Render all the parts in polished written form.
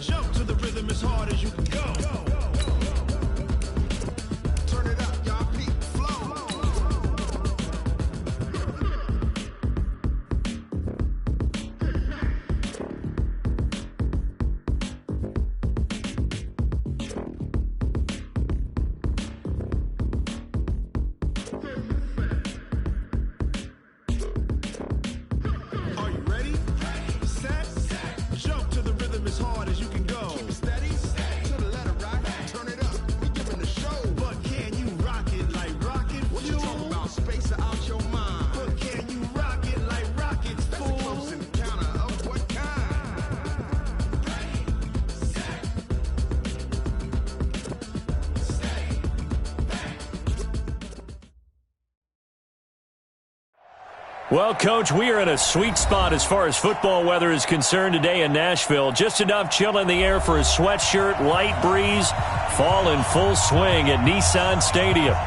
Jump to the rhythm as hard as you can go. Turn it up, y'all. Peak flow. Well, Coach, we are in a sweet spot as far as football weather is concerned today in Nashville. Just enough chill in the air for a sweatshirt, light breeze, fall in full swing at Nissan Stadium.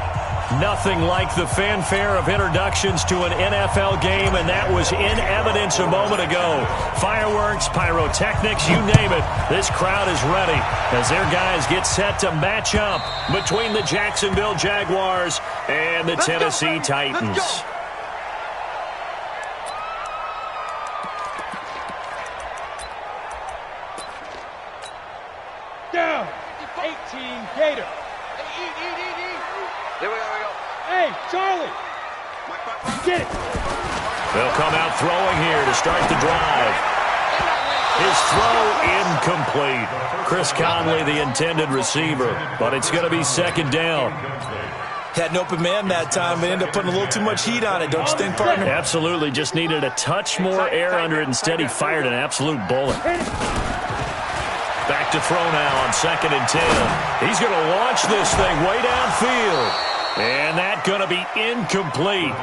Nothing like the fanfare of introductions to an NFL game, and that was in evidence a moment ago. Fireworks, pyrotechnics, you name it. This crowd is ready as their guys get set to match up between the Jacksonville Jaguars and the Tennessee Titans. Down, 18 Gator. Here we go. Hey, Charlie. Get it. They'll come out throwing here to start the drive. His throw incomplete. Chris Conley, the intended receiver, but it's going to be second down. Had an open man that time, but ended up putting a little too much heat on it, don't you think, partner? Absolutely. Just needed a touch more air under it. Instead, he fired an absolute bullet. Back to throw now on 2nd and 10. He's going to launch this thing way downfield. And that's going to be incomplete.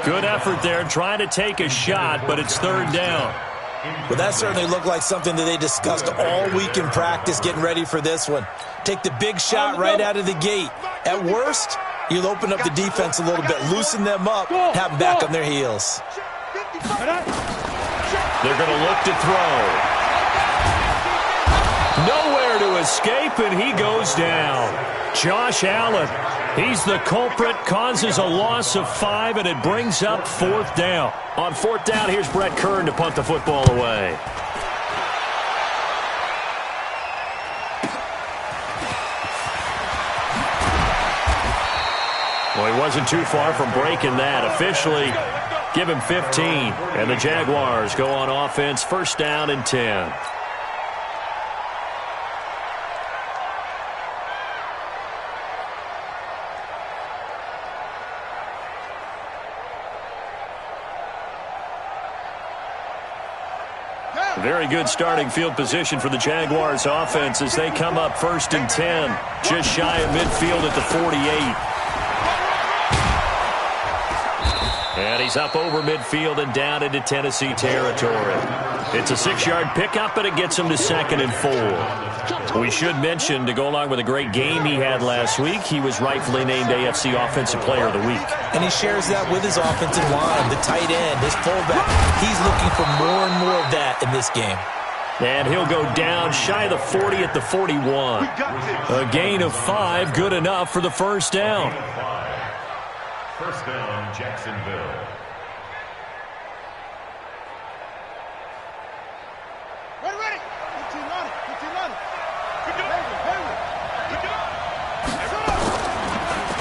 Good effort there trying to take a shot, but it's 3rd down. Well, that certainly looked like something that they discussed all week in practice getting ready for this one. Take the big shot right out of the gate. At worst, you'll open up the defense a little bit, loosen them up, have them back on their heels. They're going to look to throw. Nowhere to escape, and he goes down. Josh Allen, he's the culprit, causes a loss of 5, and it brings up 4th down. On 4th down, here's Brett Kern to punt the football away. Well, he wasn't too far from breaking that. Officially, give him 15, and the Jaguars go on offense, 1st down and 10. Very good starting field position for the Jaguars offense as they come up 1st and 10, just shy of midfield at the 48. And he's up over midfield and down into Tennessee territory. It's a 6-yard pickup, but it gets him to 2nd and 4. We should mention, to go along with a great game he had last week, he was rightfully named AFC Offensive Player of the Week. And he shares that with his offensive line, the tight end, his fullback. He's looking for more and more of that in this game. And he'll go down shy of the 40 at the 41. A gain of 5, good enough for the 1st down. 1st down, Jacksonville. Ready. 15 on it.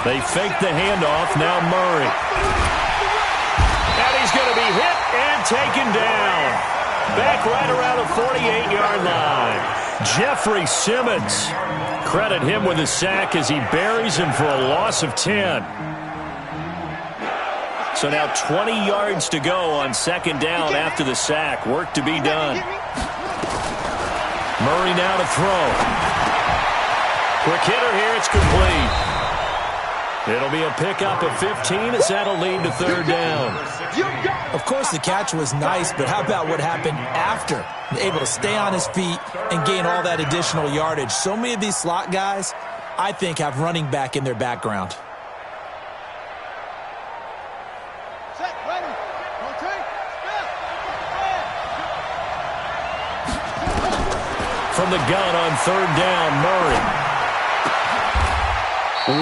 They fake the handoff. Now Murray. And he's going to be hit and taken down. Back right around the 48-yard line. Jeffrey Simmons. Credit him with a sack as he buries him for a loss of 10. So now 20 yards to go on 2nd down after the sack. Work to be done. Murray now to throw. Quick hitter here. It's complete. It'll be a pickup of 15 as that'll lead to 3rd down. Of course, the catch was nice, but how about what happened after? Able to stay on his feet and gain all that additional yardage. So many of these slot guys, I think, have running back in their background. From the gun on third down, Murray.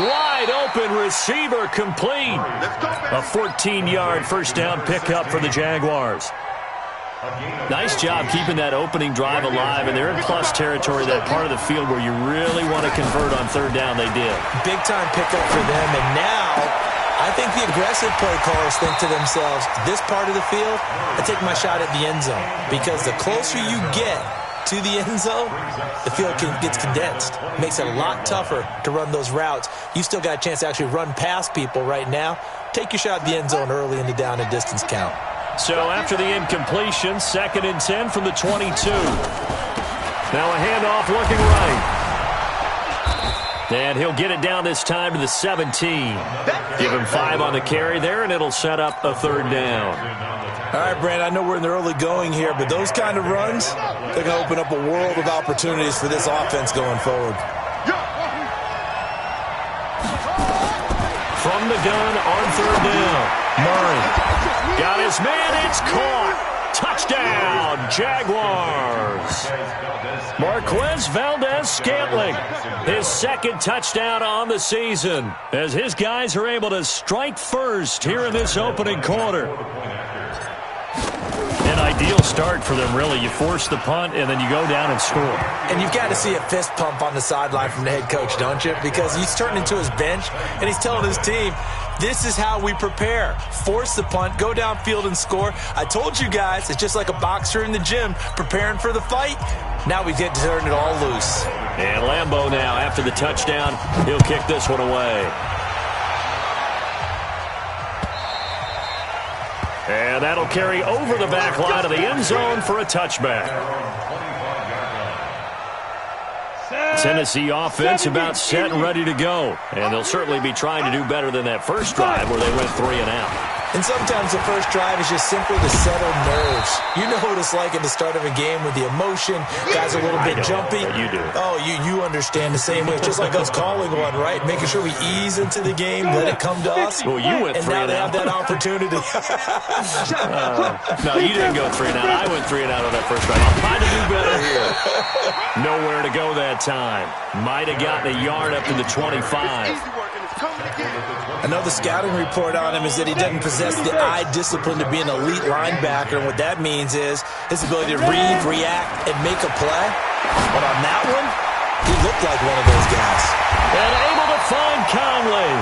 Wide open receiver complete. A 14-yard first down pickup for the Jaguars. Nice job keeping that opening drive alive, and they're in plus territory, that part of the field where you really want to convert on third down. They did. Big-time pickup for them, and now I think the aggressive play callers think to themselves, this part of the field, I take my shot at the end zone, because the closer you get to the end zone, the field gets condensed. Makes it a lot tougher to run those routes. You still got a chance to actually run past people right now. Take your shot at the end zone early in the down and distance count. So after the incompletion, 2nd and 10 from the 22. Now a handoff looking right. And he'll get it down this time to the 17. Give him 5 on the carry there, and it'll set up a third down. All right, Brand, I know we're in the early going here, but those kind of runs, they're going to open up a world of opportunities for this offense going forward. From the gun on third down, Murray got his man, it's caught. Touchdown, Jaguars. Marquez Valdez-Scantling, his 2nd touchdown on the season, as his guys are able to strike first here in this opening quarter. An ideal start for them, really. You force the punt, and then you go down and score. And you've got to see a fist pump on the sideline from the head coach, don't you? Because he's turning into his bench, and he's telling his team, this is how we prepare. Force the punt, go downfield and score. I told you guys, it's just like a boxer in the gym preparing for the fight. Now we get to turn it all loose. And Lambeau now, after the touchdown, he'll kick this one away. And that'll carry over the back line of the end zone for a touchback. Tennessee offense about set and ready to go. And they'll certainly be trying to do better than that first drive where they went 3 and out. And sometimes the first drive is just simply to settle nerves. You know what it's like at the start of a game with the emotion. Guys are a little bit jumpy. You do. Oh, you understand the same way. It's just like us calling one, right? Making sure we ease into the game, let it come to us. Well, you went 3 and out. And now they have that opportunity. No, you didn't go 3 and out. I went 3 and out on that first drive. I'll try to do better here. Nowhere to go that time. Might have gotten a yard up to the 25. Another scouting report on him is that he doesn't possess the eye discipline to be an elite linebacker, and what that means is his ability to read, react, and make a play. But on that one, he looked like one of those guys. And able to find Conley.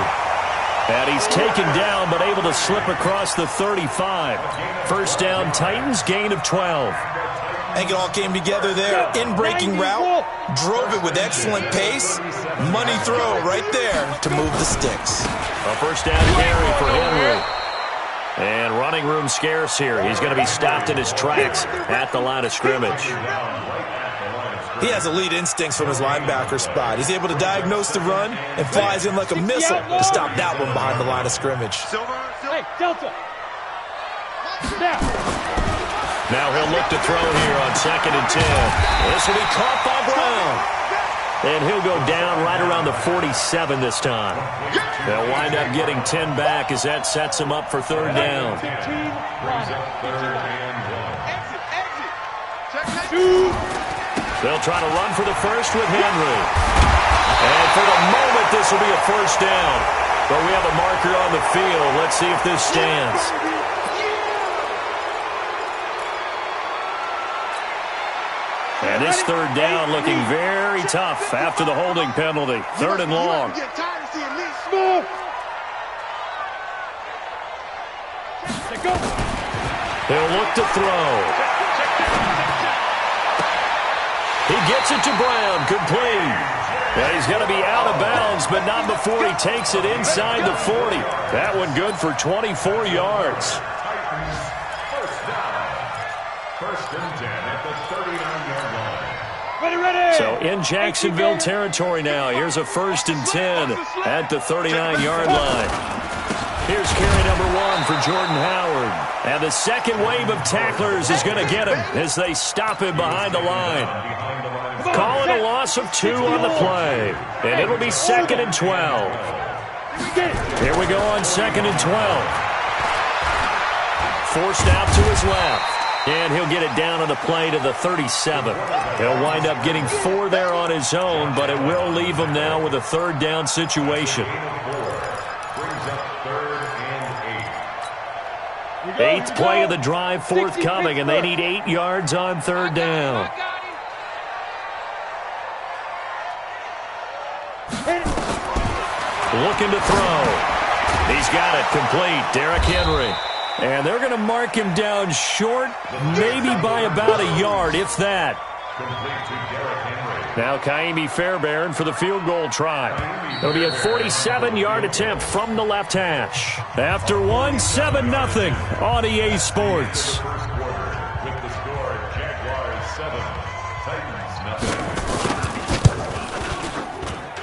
And he's taken down, but able to slip across the 35. First down, Titans, gain of 12. I think it all came together there. In-breaking route, drove it with excellent pace. Money throw right there to move the sticks. A first down carry for Henry. And running room scarce here. He's going to be stopped in his tracks at the line of scrimmage. He has elite instincts from his linebacker spot. He's able to diagnose the run and flies in like a missile to stop that one behind the line of scrimmage. Hey, Delta. Now he'll look to throw here on 2nd and 10. This will be caught by Brown. And he'll go down right around the 47 this time. They'll wind up getting 10 back as that sets him up for third down. They'll try to run for the first with Henry. And for the moment, this will be a first down. But we have a marker on the field. Let's see if this stands. And this third down looking very tough after the holding penalty. 3rd and long. He'll look to throw. He gets it to Brown, complete. Well, he's going to be out of bounds, but not before he takes it inside the 40. That one good for 24 yards. First and 10 at the 39-yard line. Ready. So in Jacksonville territory now. Here's a 1st and 10 at the 39-yard line. Here's carry number 1 for Jordan Howard. And the second wave of tacklers is going to get him as they stop him behind the line. Calling a loss of 2 on the play. And it'll be 2nd and 12. Here we go on 2nd and 12. Forced out to his left. And he'll get it down on the play to the 37. He'll wind up getting 4 there on his own, but it will leave him now with a third down situation. Eighth play of the drive forthcoming, and they need 8 yards on third down. Looking to throw. He's got it complete. Derrick Henry. And they're going to mark him down short, maybe by about a yard, if that. Now Kaimi Fairbairn for the field goal try. It'll be a 47-yard attempt from the left hash. After one, 7-0 on EA Sports. With the score, Jaguars 7, Titans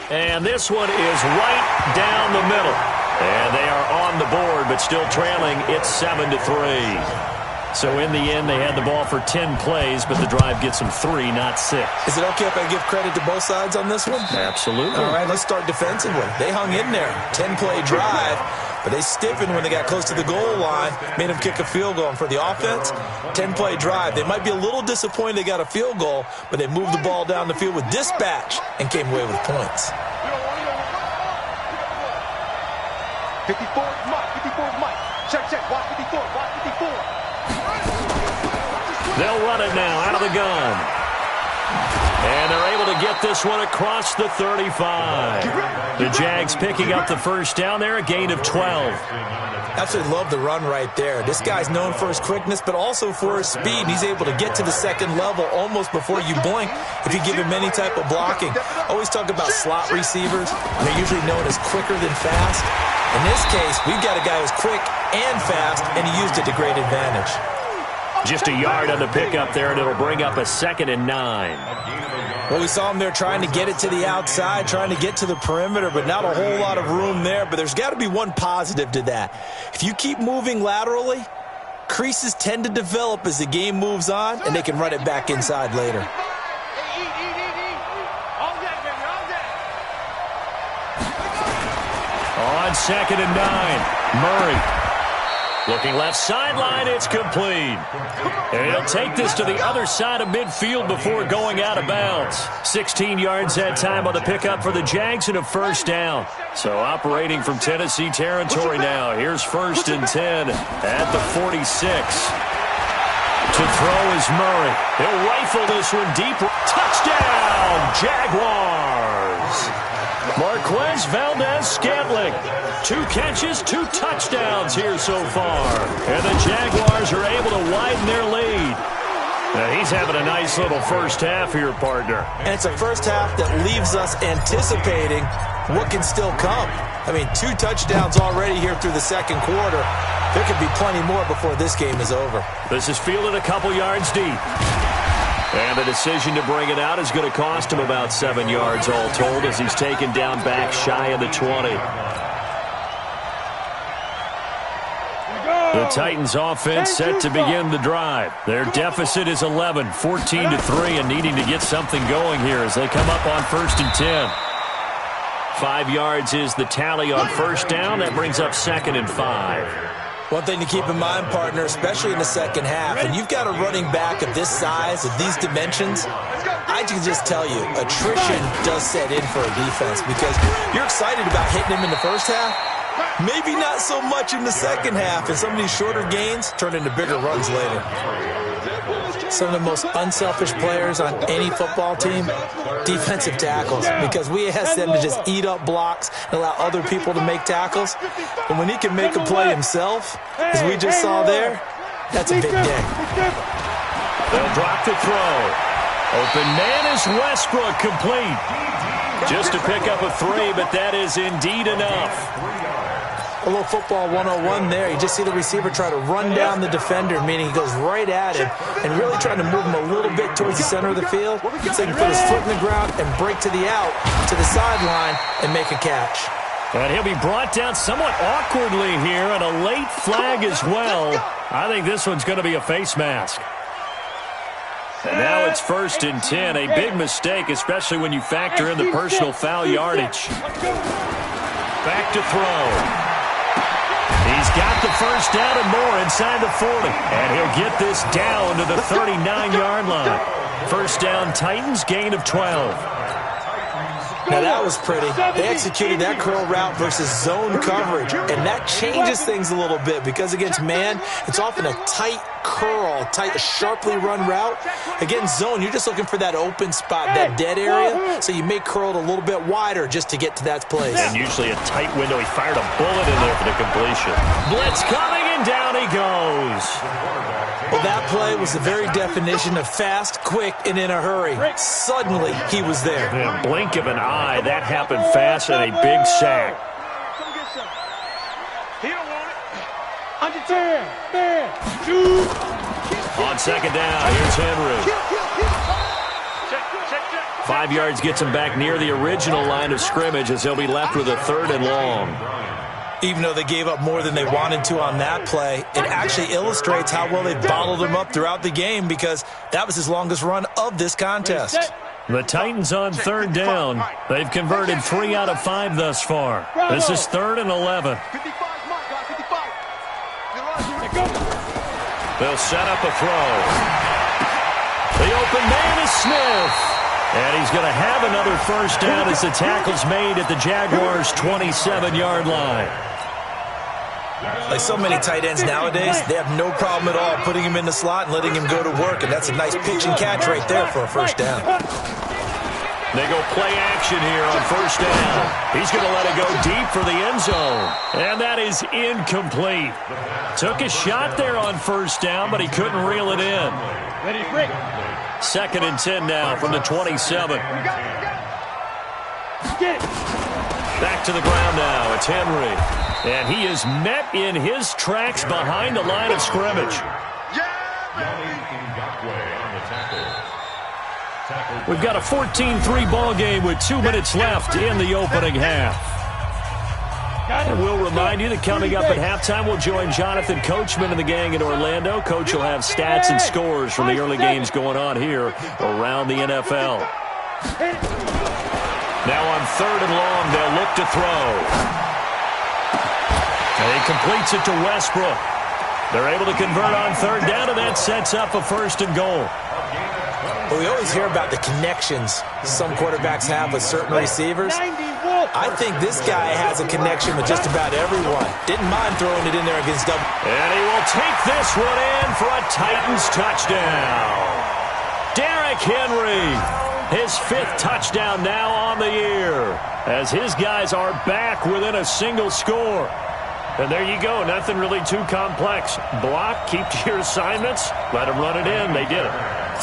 0. And this one is right down the middle. And they are on the board, but still trailing. It's 7-3. So in the end, they had the ball for 10 plays, but the drive gets them 3, not 6. Is it okay if I give credit to both sides on this one? Absolutely. All right, let's start defensively. They hung in there. 10-play drive, but they stiffened when they got close to the goal line, made them kick a field goal. And for the offense, 10-play drive. They might be a little disappointed they got a field goal, but they moved the ball down the field with dispatch and came away with points. 54 is Mike. 54 is Mike. Check. Watch 54. Watch 54. They'll run it now out of the gun. And they're able to get this one across the 35. The Jags picking up the first down there, a gain of 12. Absolutely love the run right there. This guy's known for his quickness, but also for his speed. And he's able to get to the second level almost before you blink if you give him any type of blocking. Always talk about slot receivers. They're usually known as quicker than fast. In this case, we've got a guy who's quick and fast, and he used it to great advantage. Just a yard on the pickup there, and it'll bring up a 2nd and 9. Well, we saw him there trying to get it to the outside, trying to get to the perimeter, but not a whole lot of room there. But there's got to be one positive to that. If you keep moving laterally, creases tend to develop as the game moves on, and they can run it back inside later. On 2nd and 9, Murray. Looking left sideline, it's complete. And he'll take this to the other side of midfield before going out of bounds. 16 yards that time on the pickup for the Jags and a first down. So operating from Tennessee territory now. Here's 1st and 10 at the 46. To throw is Murray. He'll rifle this one deep. Touchdown, Jaguars! Marquez Valdez-Scantling. 2 catches, 2 touchdowns here so far. And the Jaguars are able to widen their lead. Now he's having a nice little first half here, partner. And it's a first half that leaves us anticipating what can still come. I mean, 2 touchdowns already here through the second quarter. There could be plenty more before this game is over. This is fielded a couple yards deep. And the decision to bring it out is going to cost him about 7 yards all told as he's taken down back shy of the 20. The Titans offense set to begin the drive. Their deficit is 11, 14-3, and needing to get something going here as they come up on 1st and 10. 5 yards is the tally on first down. That brings up 2nd and 5. One thing to keep in mind, partner, especially in the second half, when you've got a running back of this size, of these dimensions, I can just tell you, attrition does set in for a defense because you're excited about hitting him in the first half, maybe not so much in the second half, and some of these shorter gains turn into bigger runs later. Some of the most unselfish players on any football team, defensive tackles, because we ask them to just eat up blocks and allow other people to make tackles. And when he can make a play himself, as we just saw there, that's a big day. They'll drop the throw. Open man is Westbrook, complete. Just to pick up a 3, but that is indeed enough. A little football 101 there. You just see the receiver try to run down the defender, meaning he goes right at him and really trying to move him a little bit towards the center of the field so he can put his foot in the ground and break to the out, to the sideline, and make a catch. And he'll be brought down somewhat awkwardly here, and a late flag as well. I think this one's going to be a face mask. And now it's 1st and 10. A big mistake, especially when you factor in the personal foul yardage. Back to throw. He He's got the first down and more inside the 40. And he'll get this down to the 39-yard line. First down, Titans, gain of 12. Now that was pretty. They executed that curl route versus zone coverage, and that changes things a little bit because against man, it's often a tight curl, a sharply run route. Against zone, you're just looking for that open spot, that dead area, so you may curl it a little bit wider just to get to that place. And usually a tight window. He fired a bullet in there for the completion. Blitz coming, and down he goes. Well, that play was the very definition of fast, quick, and in a hurry. Suddenly, he was there. In a blink of an eye, that happened fast and a big sack. Come get some. He don't want it. Under 10. On second down, here's Henry. Check. 5 yards gets him back near the original line of scrimmage as he'll be left with a 3rd and long. Even though they gave up more than they wanted to on that play, it actually illustrates how well they bottled him up throughout the game because that was his longest run of this contest. The Titans on 3rd down. They've converted 3 out of 5 thus far. This is 3rd and 11. 55 mark, guys, 55. They'll set up a throw. The open man is Smith. And he's going to have another first down as the tackle's made at the Jaguars' 27-yard line. Like so many tight ends nowadays, they have no problem at all putting him in the slot and letting him go to work, and that's a nice pitch and catch right there for a first down. They go play action here on first down. He's going to let it go deep for the end zone. And that is incomplete. Took a shot there on first down, but he couldn't reel it in. Ready, break. 2nd and 10 now from the 27. Back to the ground now. It's Henry. And he is met in his tracks behind the line of scrimmage. We've got a 14-3 ball game with 2 minutes left in the opening half. And we'll remind you that coming up at halftime, we'll join Jonathan Coachman and the gang in Orlando. Coach will have stats and scores from the early games going on here around the NFL. Now on 3rd and long, they'll look to throw. And he completes it to Westbrook. They're able to convert on 3rd down, and that sets up a 1st and goal. Well, we always hear about the connections some quarterbacks have with certain receivers. I think this guy has a connection with just about everyone. Didn't mind throwing it in there against double. And he will take this one in for a Titans touchdown. Derrick Henry, his 5th touchdown now on the year, as his guys are back within a single score. And there you go, nothing really too complex. Block, keep to your assignments, let them run it in. They did it.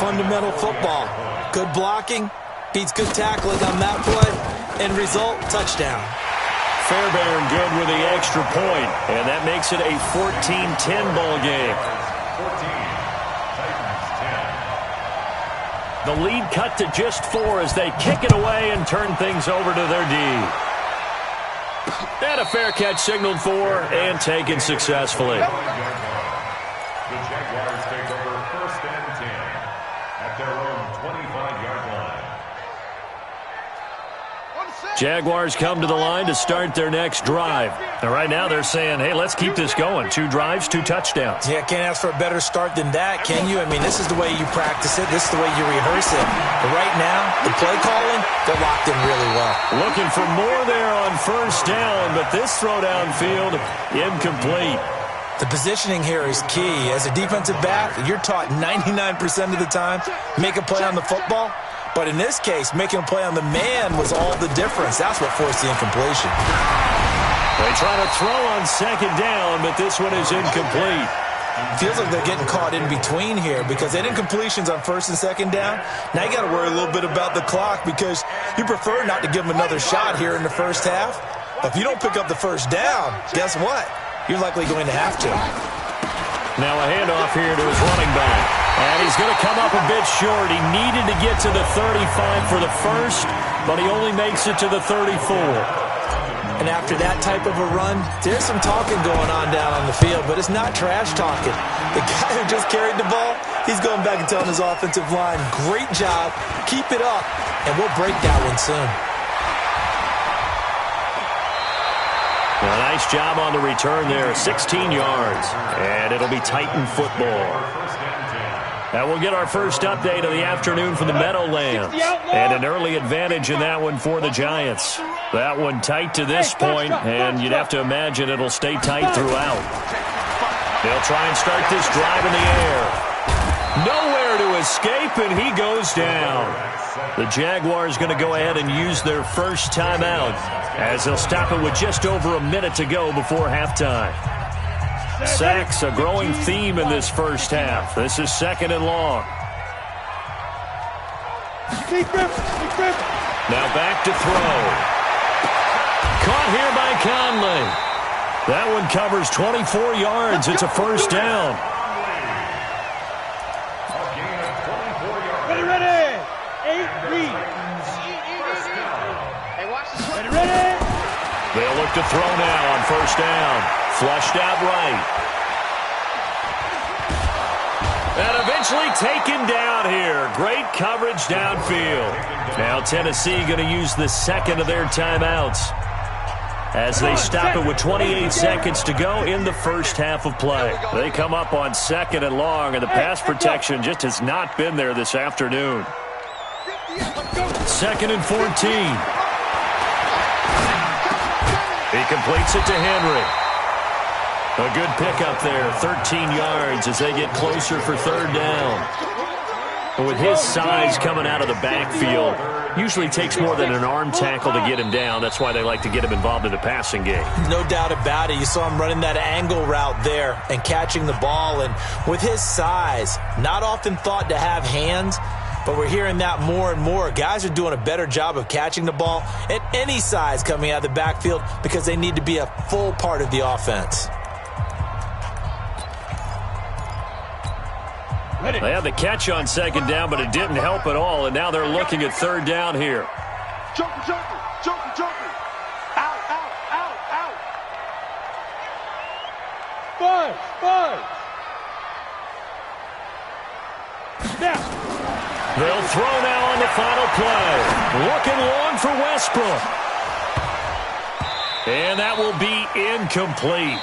Fundamental football. Good blocking beats good tackling on that play. End result, touchdown. Fairbairn good with the extra point, and that makes it a 14-10 ball game. 14, the lead cut to just 4 as they kick it away and turn things over to their D. And a fair catch signaled for and taken successfully. The Jaguars take over 1st and 10 at their own 25-yard line. Jaguars come to the line to start their next drive. And right now they're saying, hey, let's keep this going. 2 drives, 2 touchdowns. Yeah, can't ask for a better start than that, can you? I mean, this is the way you practice it. This is the way you rehearse it. But right now, the play calling, they're locked in really well. Looking for more there on first down, but this throw downfield, incomplete. The positioning here is key. As a defensive back, you're taught 99% of the time, make a play on the football. But in this case, making a play on the man was all the difference. That's what forced the incompletion. They try to throw on second down, but this one is incomplete. Feels like they're getting caught in between here because they had incompletions on 1st and 2nd down. Now you got to worry a little bit about the clock because you prefer not to give them another shot here in the first half. But if you don't pick up the first down, guess what? You're likely going to have to. Now a handoff here to his running back. And he's going to come up a bit short. He needed to get to the 35 for the first, but he only makes it to the 34. And after that type of a run, there's some talking going on down on the field, but it's not trash talking. The guy who just carried the ball, he's going back and telling his offensive line, great job, keep it up, and we'll break that one soon. A nice job on the return there, 16 yards. And it'll be Titan football. Now we'll get our first update of the afternoon from the Meadowlands. And an early advantage in that one for the Giants. That one tight to this point, and you'd have to imagine it'll stay tight throughout. They'll try and start this drive in the air. Nowhere to escape, and he goes down. The Jaguars going to go ahead and use their first timeout as they'll stop it with just over a minute to go before halftime. Sacks, a growing theme in this first half. This is 2nd and long. Now back to throw. Caught here by Conley. That one covers 24 yards. It's a first down. Ready. 8 reads. Hey, watch this. Ready. They'll look to throw now on first down. Flushed out right. And eventually taken down here. Great coverage downfield. Now Tennessee going to use the second of their timeouts as they stop it with 28 seconds to go in the first half of play. They come up on 2nd and long, and the pass protection just has not been there this afternoon. 2nd and 14. He completes it to Henry. A good pickup there, 13 yards as they get closer for 3rd down. And with his size coming out of the backfield, usually takes more than an arm tackle to get him down. That's why they like to get him involved in the passing game. No doubt about it. You saw him running that angle route there and catching the ball. And with his size, not often thought to have hands, but we're hearing that more and more. Guys are doing a better job of catching the ball at any size coming out of the backfield because they need to be a full part of the offense. They had the catch on 2nd down, but it didn't help at all, and now they're looking at 3rd down here. Joker. Out. Five. Snap. They'll throw now on the final play. Looking long for Westbrook. And that will be incomplete.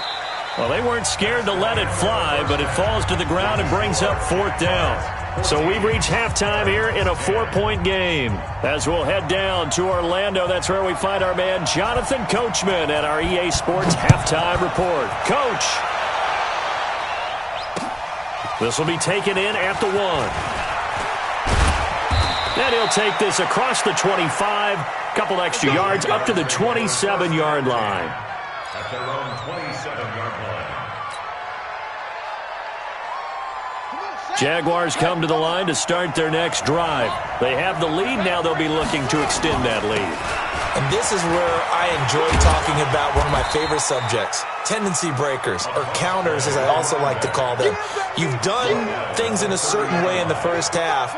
Well, they weren't scared to let it fly, but it falls to the ground and brings up 4th down. So we've reached halftime here in a 4-point game. As we'll head down to Orlando, that's where we find our man Jonathan Coachman at our EA Sports Halftime Report. Coach. This will be taken in at the 1. And he'll take this across the 25, couple extra yards up to the 27-yard line. At their own 27-yard line. Jaguars come to the line to start their next drive. They have the lead. Now they'll be looking to extend that lead. And this is where I enjoy talking about one of my favorite subjects, tendency breakers, or counters as I also like to call them. You've done things in a certain way in the first half,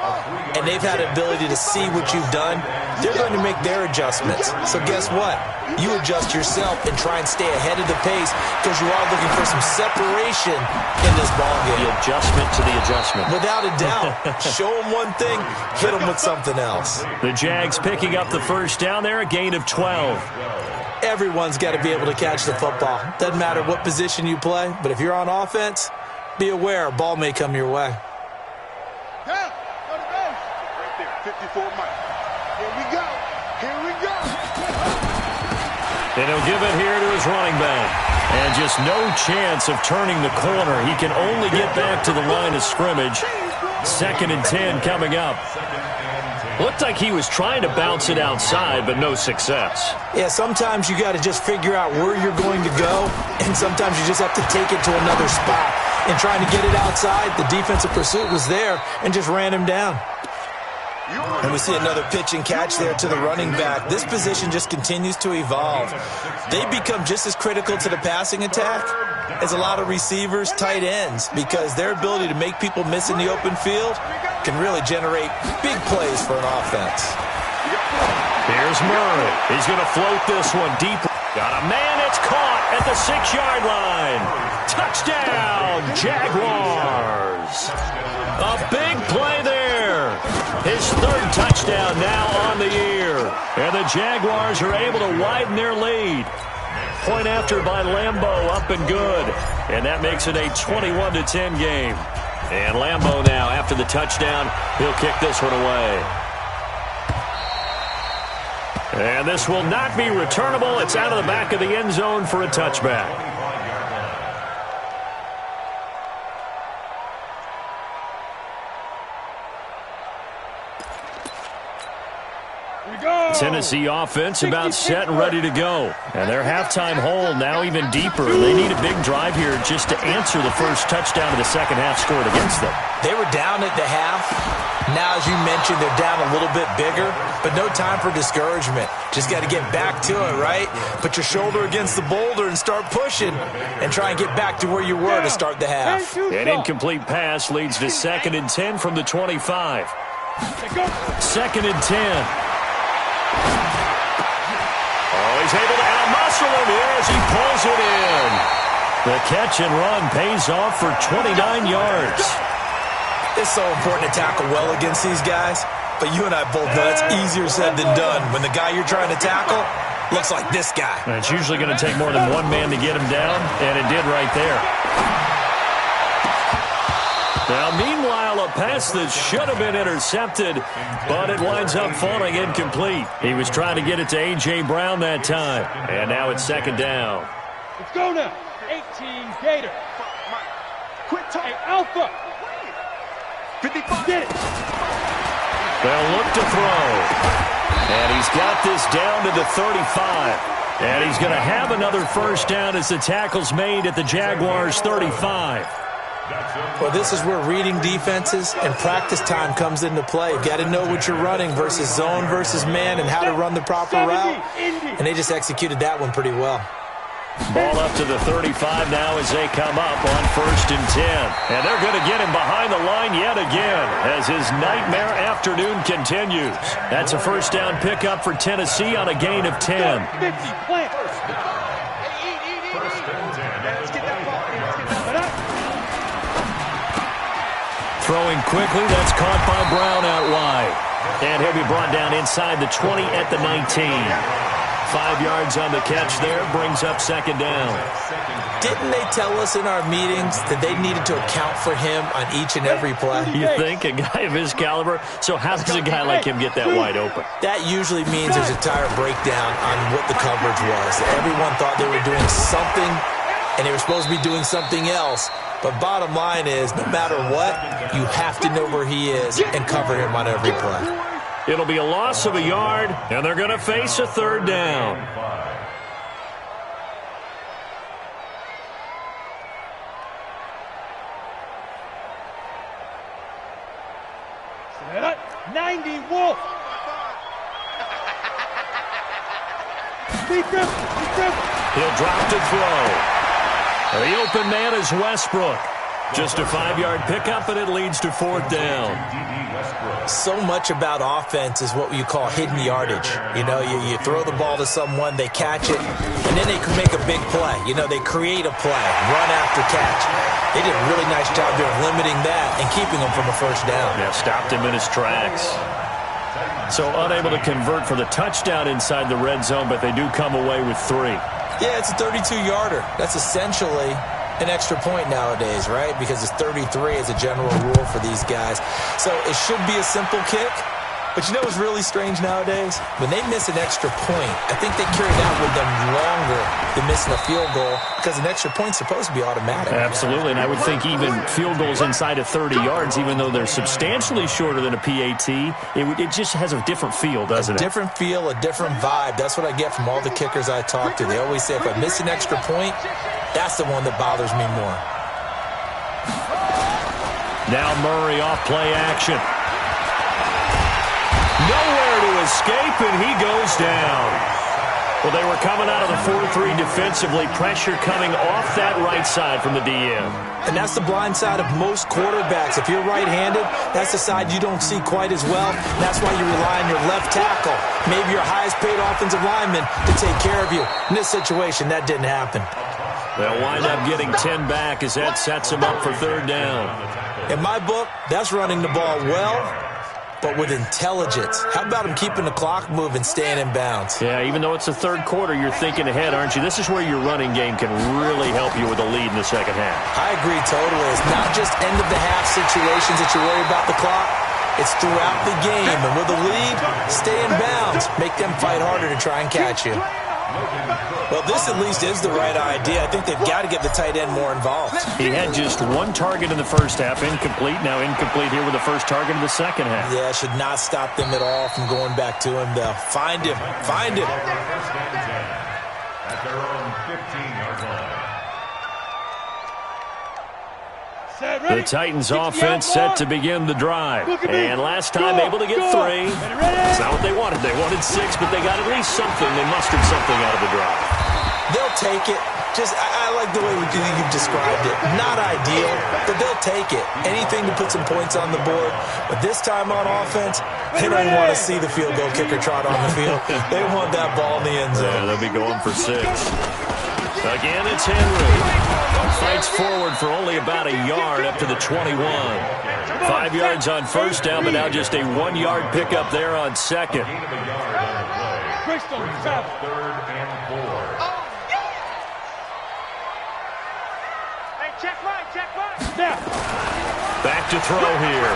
and they've had the ability to see what you've done. They're going to make their adjustments. So guess what? You adjust yourself and try and stay ahead of the pace because you are looking for some separation in this ballgame. The adjustment to the adjustment. Without a doubt. Show them one thing, hit them with something else. The Jags picking up the first down there, a gain of 12. Everyone's got to be able to catch the football. Doesn't matter what position you play, but if you're on offense, be aware a ball may come your way. Right there, 54 Mike. Here we go. And he'll give it here to his running back. And just no chance of turning the corner. He can only get back to the line of scrimmage. 2nd and 10 coming up. Looked like he was trying to bounce it outside, but no success. Yeah, sometimes you got to just figure out where you're going to go, and sometimes you just have to take it to another spot. And trying to get it outside, the defensive pursuit was there and just ran him down. And we see another pitch and catch there to the running back. This position just continues to evolve. They become just as critical to the passing attack as a lot of receivers, tight ends, because their ability to make people miss in the open field can really generate big plays for an offense. Here's Murray. He's going to float this one deep. Got a man that's caught at the 6-yard line. Touchdown, Jaguars. A big play there. His 3rd touchdown now on the year. And the Jaguars are able to widen their lead. point after by Lambeau, up and good. And that makes it a 21-10 game. And Lambeau now, after the touchdown, he'll kick this one away. And this will not be returnable. It's out of the back of the end zone for a touchback. Tennessee offense about set and ready to go. And their halftime hole now even deeper. They need a big drive here just to answer the first touchdown of the second half scored against them. They were down at the half. Now, as you mentioned, they're down a little bit bigger, but no time for discouragement. Just got to get back to it, right? Put your shoulder against the boulder and start pushing and try and get back to where you were to start the half. An incomplete pass leads to 2nd and 10 from the 25. 2nd and 10. Oh, he's able to out-muscle him as he pulls it in. The catch and run pays off for 29 yards. It's so important to tackle well against these guys, but you and I both know that's easier said than done when the guy you're trying to tackle looks like this guy. And it's usually going to take more than one man to get him down, and it did right there. Now, meanwhile, a pass that should have been intercepted, but it winds up falling incomplete. He was trying to get it to A.J. Brown that time, and now it's 2nd down. Let's go now. 18 Gator. Quit talking. Hey, Alpha. 55. Get it. They'll look to throw. And he's got this down to the 35. And he's going to have another first down as the tackle's made at the Jaguars' 35. Well, this is where reading defenses and practice time comes into play. You've got to know what you're running versus zone versus man and how to run the proper route. And they just executed that one pretty well. Ball up to the 35 now as they come up on 1st and 10. And they're going to get him behind the line yet again as his nightmare afternoon continues. That's a first down pickup for Tennessee on a gain of 10. 50, plant. Throwing quickly, that's caught by Brown out wide. And he'll be brought down inside the 20 at the 19. 5 yards on the catch there, brings up 2nd down. Didn't they tell us in our meetings that they needed to account for him on each and every play? You think? A guy of his caliber? So how does a guy like him get that wide open? That usually means there's a tire breakdown on what the coverage was. Everyone thought they were doing something, and they were supposed to be doing something else. But bottom line is, no matter what, you have to know where he is and cover him on every play. It'll be a loss of a yard, and they're going to face a 3rd down. Set up. 90 Wolf. Keep him. He'll drop to throw. The open man is Westbrook. Just a 5-yard pickup, and it leads to 4th down. So much about offense is what you call hidden yardage. You know, you throw the ball to someone, they catch it, and then they can make a big play. You know, they create a play, run after catch. They did a really nice job there of limiting that and keeping him from a first down. Yeah, stopped him in his tracks. So unable to convert for the touchdown inside the red zone, but they do come away with 3. Yeah, it's a 32-yarder. That's essentially an extra point nowadays, right? Because it's 33 as a general rule for these guys. So it should be a simple kick. But you know what's really strange nowadays? When they miss an extra point, I think they carry that with them longer than missing a field goal because an extra point's supposed to be automatic. Absolutely, and I would think even field goals inside of 30 yards, even though they're substantially shorter than a PAT, it just has a different feel, doesn't it? A different feel, a different vibe. That's what I get from all the kickers I talk to. They always say if I miss an extra point, that's the one that bothers me more. Now Murray off play action. Nowhere to escape, and he goes down. Well, they were coming out of the 4-3 defensively. Pressure coming off that right side from the DM. And that's the blind side of most quarterbacks. If you're right-handed, that's the side you don't see quite as well. That's why you rely on your left tackle, maybe your highest-paid offensive lineman, to take care of you. In this situation, that didn't happen. They'll wind up getting 10 back as that sets them up for 3rd down. In my book, that's running the ball well but with intelligence. How about him keeping the clock moving, staying in bounds? Yeah, even though it's the third quarter, you're thinking ahead, aren't you? This is where your running game can really help you with a lead in the second half. I agree totally. It's not just end-of-the-half situations that you worry about the clock. It's throughout the game. And with a lead, stay in bounds. Make them fight harder to try and catch you. Well, this at least is the right idea. I think they've got to get the tight end more involved. He had just one target in the first half, incomplete. Now incomplete here with the first target of the second half. Yeah, should not stop them at all from going back to him, though. Find him. Find him. At their own 15-yard line. The Titans offense set to begin the drive. And last time able to get 3. It's not what they wanted. They wanted 6, but they got at least something. They mustered something out of the drive. They'll take it. I like the way you've described it. Not ideal, but they'll take it. Anything to put some points on the board. But this time on offense, they don't want to see the field goal kicker trot on the field. They want that ball in the end zone. Yeah, they'll be going for 6. Again, it's Henry. Fights forward for only about a yard up to the 21. 5 yards on first down, but now just a 1-yard pickup there on second. Bristol, travel. 3rd and 4. Hey, check right. Snap. Back to throw here.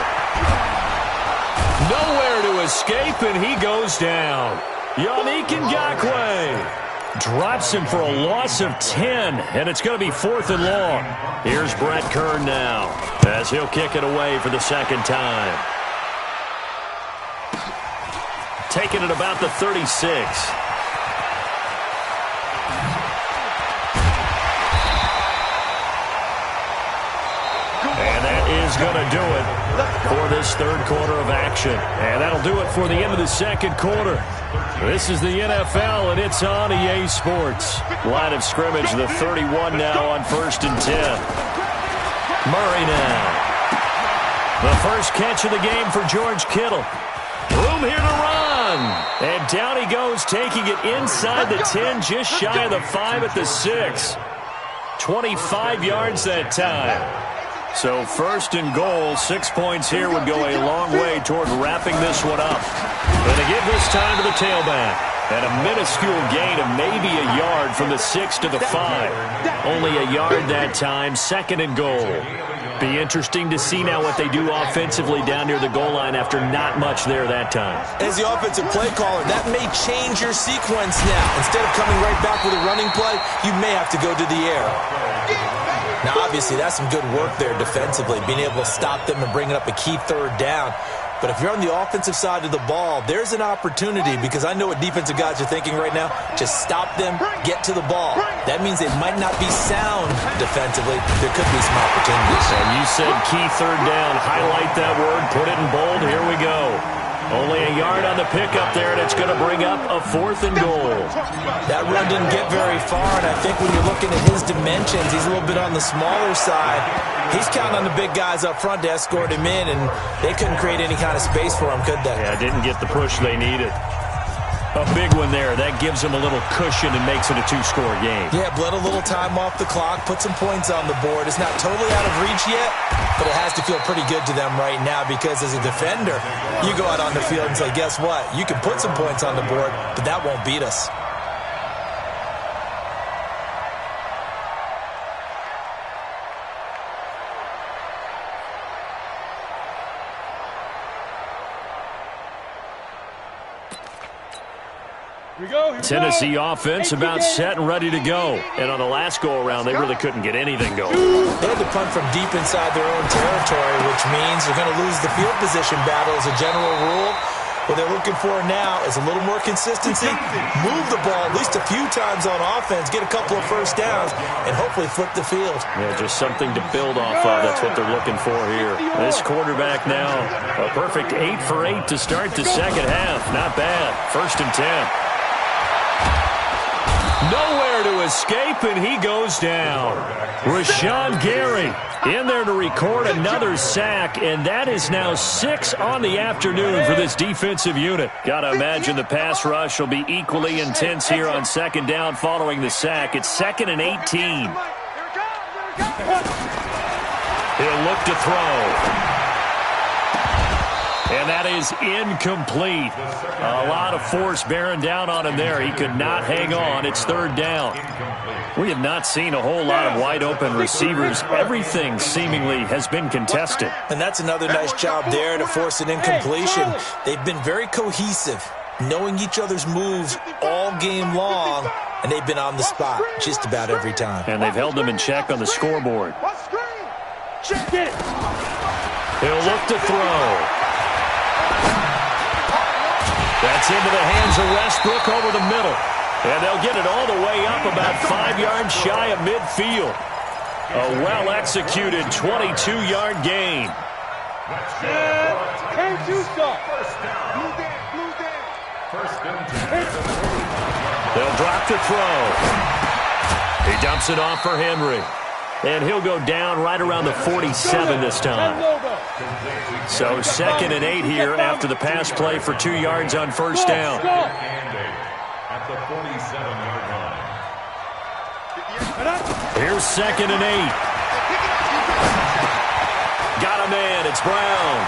Nowhere to escape, and he goes down. Yannick Ngakoue drops him for a loss of 10, and it's going to be 4th and long. Here's Brett Kern now, as he'll kick it away for the second time. Taking it about the 36. And that is going to do it for this third quarter of action. And that'll do it for the end of the second quarter. This is the NFL, and it's on EA Sports. Line of scrimmage, the 31 now on 1st and 10. Murray now. The first catch of the game for George Kittle. Room here to run. And down he goes, taking it inside the 10, just shy of the 5 at the 6. 25 yards that time. So 1st and goal, 6 points here would go a long way toward wrapping this one up. And they give this time to the tailback. And a minuscule gain of maybe a yard from the 6 to the 5. Only a yard that time, 2nd and goal. Be interesting to see now what they do offensively down near the goal line after not much there that time. As the offensive play caller, that may change your sequence now. Instead of coming right back with a running play, you may have to go to the air. Now, obviously, that's some good work there defensively, being able to stop them and bringing up a key 3rd down. But if you're on the offensive side of the ball, there's an opportunity, because I know what defensive guys are thinking right now. Just stop them, get to the ball. That means they might not be sound defensively. There could be some opportunities. And you said key 3rd down. Highlight that word. Put it in bold. Here we go. Only a yard on the pickup there, and it's going to bring up a 4th and goal. That run didn't get very far, and I think when you're looking at his dimensions, he's a little bit on the smaller side. He's counting on the big guys up front to escort him in, and they couldn't create any kind of space for him, could they? Yeah, didn't get the push they needed. A big one there. That gives them a little cushion and makes it a 2-score game. Yeah, bled a little time off the clock, put some points on the board. It's not totally out of reach yet, but it has to feel pretty good to them right now, because as a defender, you go out on the field and say, guess what? You can put some points on the board, but that won't beat us. Tennessee offense about set and ready to go. And on the last go-around, they really couldn't get anything going. They had to punt from deep inside their own territory, which means they're going to lose the field position battle as a general rule. What they're looking for now is a little more consistency, move the ball at least a few times on offense, get a couple of first downs, and hopefully flip the field. Yeah, just something to build off of. That's what they're looking for here. This quarterback now, a perfect 8 for 8 to start the second half. Not bad. 1st and 10. Nowhere to escape, and he goes down. Rashawn Gary in there to record another sack, and that is now 6 on the afternoon for this defensive unit. Got to imagine the pass rush will be equally intense here on 2nd down following the sack. It's 2nd and 18. He'll look to throw. And that is incomplete. A lot of force bearing down on him there. He could not hang on. It's third down. We have not seen a whole lot of wide-open receivers. Everything seemingly has been contested. And that's another nice job there to force an incompletion. They've been very cohesive, knowing each other's moves all game long, and they've been on the spot just about every time. And they've held them in check on the scoreboard. He'll look to throw. That's into the hands of Westbrook over the middle. And they'll get it all the way up about 5 yards shy of midfield. A well-executed 22-yard gain. They'll drop to throw. He dumps it off for Henry. And he'll go down right around the 47 this time. So 2nd and 8 here after the pass play for 2 yards on first down. At the 47-yard line. Here's 2nd and 8. Got a man. It's Brown.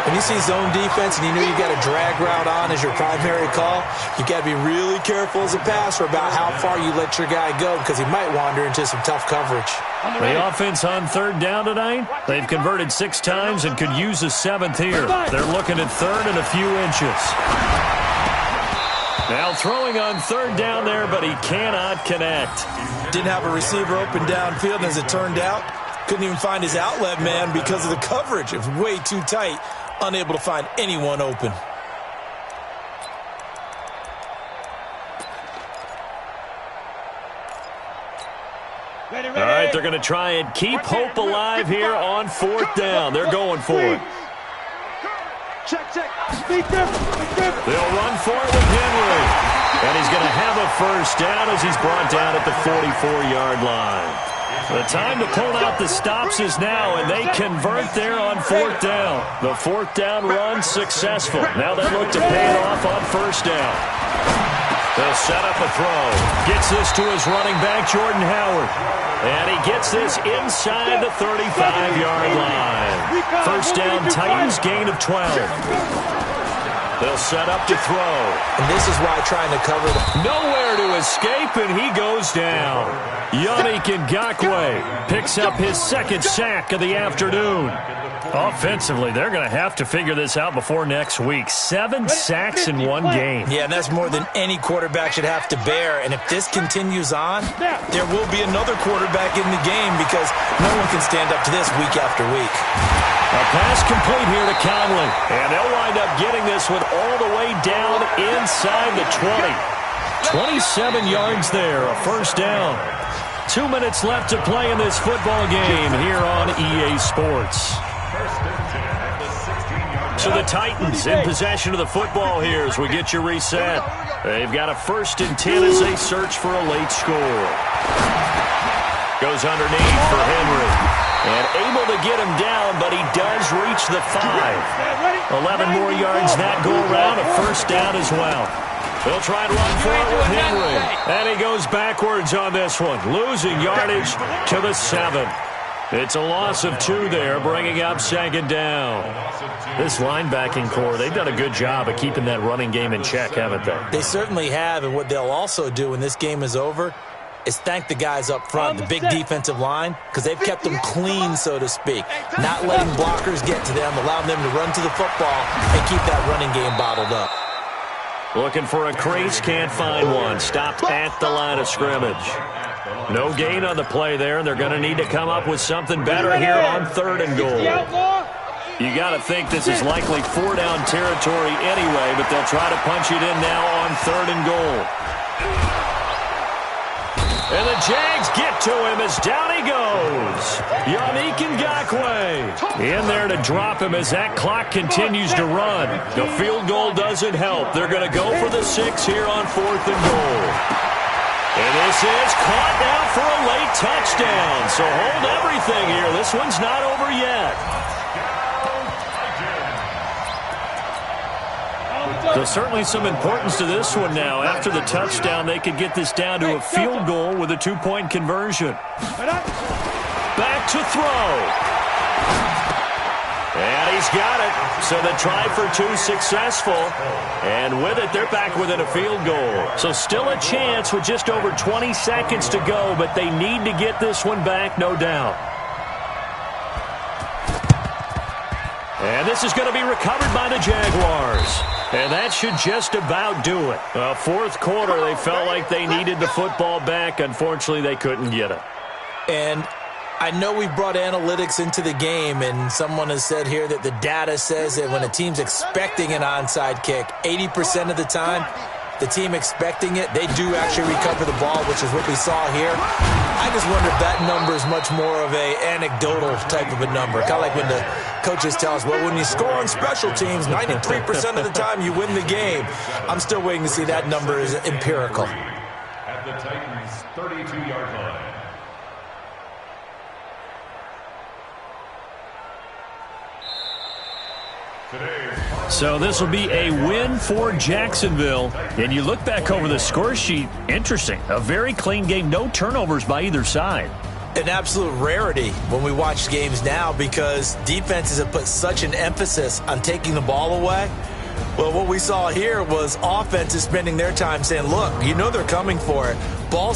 When you see zone defense and you know you got a drag route on as your primary call, you got to be really careful as a passer about how far you let your guy go because he might wander into some tough coverage. The offense on third down tonight, they've converted 6 times and could use a 7th here. They're looking at third and a few inches. Now throwing on third down there, but he cannot connect. Didn't have a receiver open downfield, and as it turned out, couldn't even find his outlet man because of the coverage. It was way too tight. Unable to find anyone open. All right, they're going to try and keep hope alive here on 4th down. They're going for it. They'll run for it with Henry. And he's going to have a first down as he's brought down at the 44-yard line. The time to pull out the stops is now, and they convert there on 4th down. The 4th down run successful. Now they look to pay it off on first down. They'll set up a throw. Gets this to his running back, Jordan Howard. And he gets this inside the 35-yard line. First down, Titans, gain of 12. They'll set up to throw. And this is why trying to cover the... Nowhere to escape, and he goes down. Yannick Ngakoue picks up his 2nd sack of the afternoon. Offensively, they're going to have to figure this out before next week. 7 sacks in one game. Yeah, and that's more than any quarterback should have to bear. And if this continues on, there will be another quarterback in the game because no one can stand up to this week after week. A pass complete here to Conley. And they'll wind up getting this one all the way down inside the 20. 27 yards there, a first down. 2 minutes left to play in this football game here on EA Sports. So the Titans in possession of the football here as we get you reset. They've got a 1st and 10 as they search for a late score. Goes underneath for Henry. And able to get him down, but he does reach the 5. 11 more yards that go around, a first down as well. They'll try and run for it with Henry. And he goes backwards on this one, losing yardage to the 7. It's a loss of 2 there, bringing up 2nd down. This linebacking core, they've done a good job of keeping that running game in check, haven't they? They certainly have, and what they'll also do when this game is over is thank the guys up front, the big defensive line, because they've kept them clean, so to speak. Not letting blockers get to them, allowing them to run to the football and keep that running game bottled up. Looking for a crease, can't find one. Stopped at the line of scrimmage. No gain on the play there, and they're going to need to come up with something better here on 3rd and goal. You got to think this is likely 4-down territory anyway, but they'll try to punch it in now on 3rd and goal. And the Jags get to him as down he goes. Yannick Ngakoue in there to drop him as that clock continues to run. The field goal doesn't help. They're going to go for the 6 here on 4th and goal. And this is caught now for a late touchdown. So hold everything here. This one's not over yet. So certainly some importance to this one now. After the touchdown, they could get this down to a field goal with a 2-point conversion. Back to throw. And he's got it. So the try for two successful. And with it, they're back within a field goal. So still a chance with just over 20 seconds to go, but they need to get this one back, no doubt. And this is going to be recovered by the Jaguars. And that should just about do it. Fourth quarter, they felt like they needed the football back. Unfortunately, they couldn't get it. And I know we brought analytics into the game, and someone has said here that the data says that when a team's expecting an onside kick, 80% of the time, the team expecting it, they do actually recover the ball, which is what we saw here. I just wonder if that number is much more of an anecdotal type of a number. Kind of like when the coaches tell us, well, when you score on special teams, 93% of the time you win the game. I'm still waiting to see that number is empirical. At the Titans' 32-yard line. So this will be a win for Jacksonville. And you look back over the score sheet, interesting. A very clean game, no turnovers by either side. An absolute rarity when we watch games now because defenses have put such an emphasis on taking the ball away. Well, what we saw here was offenses spending their time saying, look, you know they're coming for it. Ball